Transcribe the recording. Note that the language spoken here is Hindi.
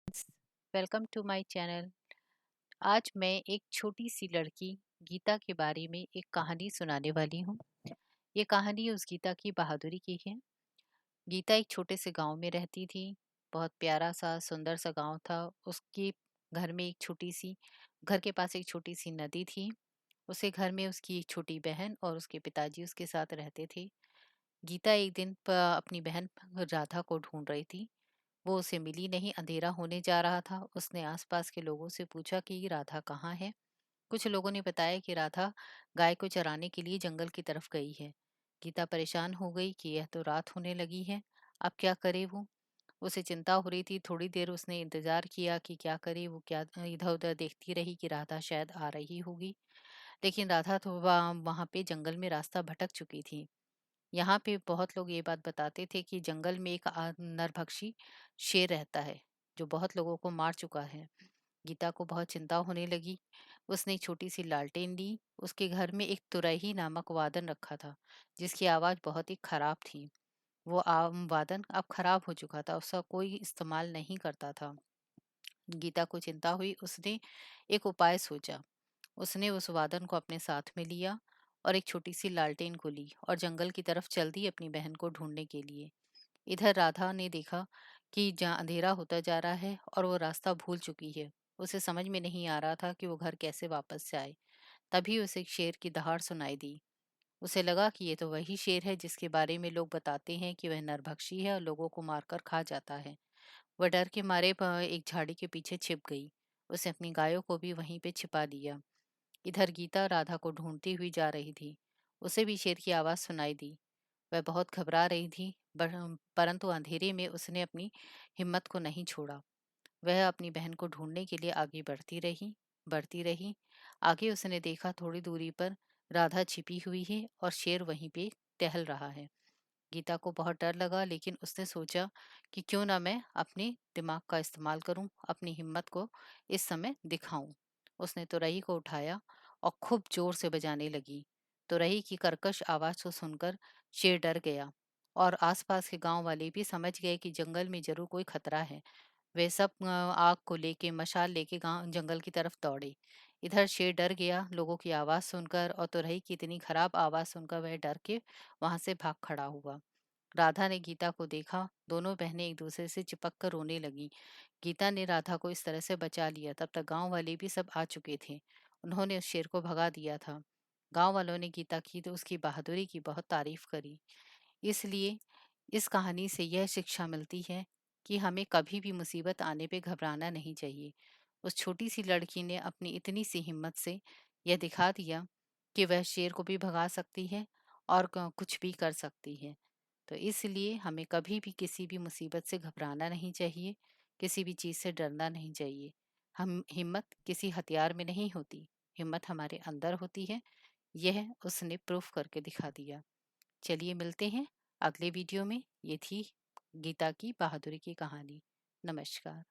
Welcome to my channel. आज मैं एक छोटी सी लड़की गीता के बारे में एक कहानी सुनाने वाली हूँ। ये कहानी उस गीता की बहादुरी की है। गीता एक छोटे से गांव में रहती थी। बहुत प्यारा सा सुंदर सा गांव था। उसके घर में एक छोटी सी घर के पास एक छोटी सी नदी थी। उसे घर में उसकी एक छोटी बहन और उसके पिताजी उसके साथ रहते थे। गीता एक दिन अपनी बहन राधा को ढूंढ रही थी। वो उसे मिली नहीं, अंधेरा होने जा रहा था। उसने आसपास के लोगों से पूछा कि राधा कहाँ है। कुछ लोगों ने बताया कि राधा गाय को चराने के लिए जंगल की तरफ गई है। गीता परेशान हो गई कि यह तो रात होने लगी है, अब क्या करे वो। उसे चिंता हो रही थी। थोड़ी देर उसने इंतजार किया कि क्या करे वो, क्या इधर उधर देखती रही कि राधा शायद आ रही होगी। लेकिन राधा तो वहां पे जंगल में रास्ता भटक चुकी थी। यहाँ पे बहुत लोग ये बात बताते थे कि जंगल में एक नरभक्षी शेर रहता है जो बहुत लोगों को मार चुका है। गीता को बहुत चिंता होने लगी। उसने एक छोटी सी लालटेन ली। उसके घर में एक तुरही नामक वादन रखा था जिसकी आवाज बहुत ही खराब थी। वो आम वादन अब खराब हो चुका था, उसका कोई इस्तेमाल नहीं करता था। गीता को चिंता हुई। उसने एक उपाय सोचा। उसने उस वादन को अपने साथ में लिया और एक छोटी सी लालटेन को ली और जंगल की तरफ चल दी अपनी बहन को ढूंढने के लिए। इधर राधा ने देखा कि जहाँ अंधेरा होता जा रहा है और वो रास्ता भूल चुकी है। उसे समझ में नहीं आ रहा था कि वो घर कैसे वापस से आए। तभी उसे एक शेर की दहाड़ सुनाई दी। उसे लगा कि ये तो वही शेर है जिसके बारे में लोग बताते हैं कि वह नरभक्षी है और लोगों को मारकर खा जाता है। वह डर के मारे एक झाड़ी के पीछे छिप गई। उसे अपनी गायों को भी वहीं पे छिपा दिया। इधर गीता राधा को ढूंढती हुई जा रही थी। उसे भी शेर की आवाज सुनाई दी। वह बहुत घबरा रही थी, परंतु अंधेरे में उसने अपनी हिम्मत को नहीं छोड़ा। वह अपनी बहन को ढूंढने के लिए आगे बढ़ती रही। आगे उसने देखा थोड़ी दूरी पर राधा छिपी हुई है और शेर वहीं पे टहल रहा है। गीता को बहुत डर लगा, लेकिन उसने सोचा कि क्यों ना मैं अपने दिमाग का इस्तेमाल करूं, अपनी हिम्मत को इस समय दिखाऊं। उसने तुरही को उठाया और खूब जोर से बजाने लगी। तुरही की कर्कश आवाज को सुनकर शेर डर गया और आसपास के गांव वाले भी समझ गए कि जंगल में जरूर कोई खतरा है। वे सब आग को लेके मशाल लेके गांव जंगल की तरफ दौड़े। इधर शेर डर गया लोगों की आवाज सुनकर और तुरही की इतनी खराब आवाज सुनकर वह डर के वहां से भाग खड़ा हुआ। राधा ने गीता को देखा। दोनों बहनें एक दूसरे से चिपक कर रोने लगीं। गीता ने राधा को इस तरह से बचा लिया। तब तक गांव वाले भी सब आ चुके थे। उन्होंने उस शेर को भगा दिया था। गांव वालों ने गीता की तो उसकी बहादुरी की बहुत तारीफ करी। इसलिए इस कहानी से यह शिक्षा मिलती है कि हमें कभी भी मुसीबत आने पे घबराना नहीं चाहिए। उस छोटी सी लड़की ने अपनी इतनी सी हिम्मत से यह दिखा दिया कि वह शेर को भी भगा सकती है और कुछ भी कर सकती है। तो इसलिए हमें कभी भी किसी भी मुसीबत से घबराना नहीं चाहिए, किसी भी चीज़ से डरना नहीं चाहिए। हम हिम्मत किसी हथियार में नहीं होती, हिम्मत हमारे अंदर होती है। यह उसने प्रूफ करके दिखा दिया। चलिए मिलते हैं अगले वीडियो में। ये थी गीता की बहादुरी की कहानी। नमस्कार।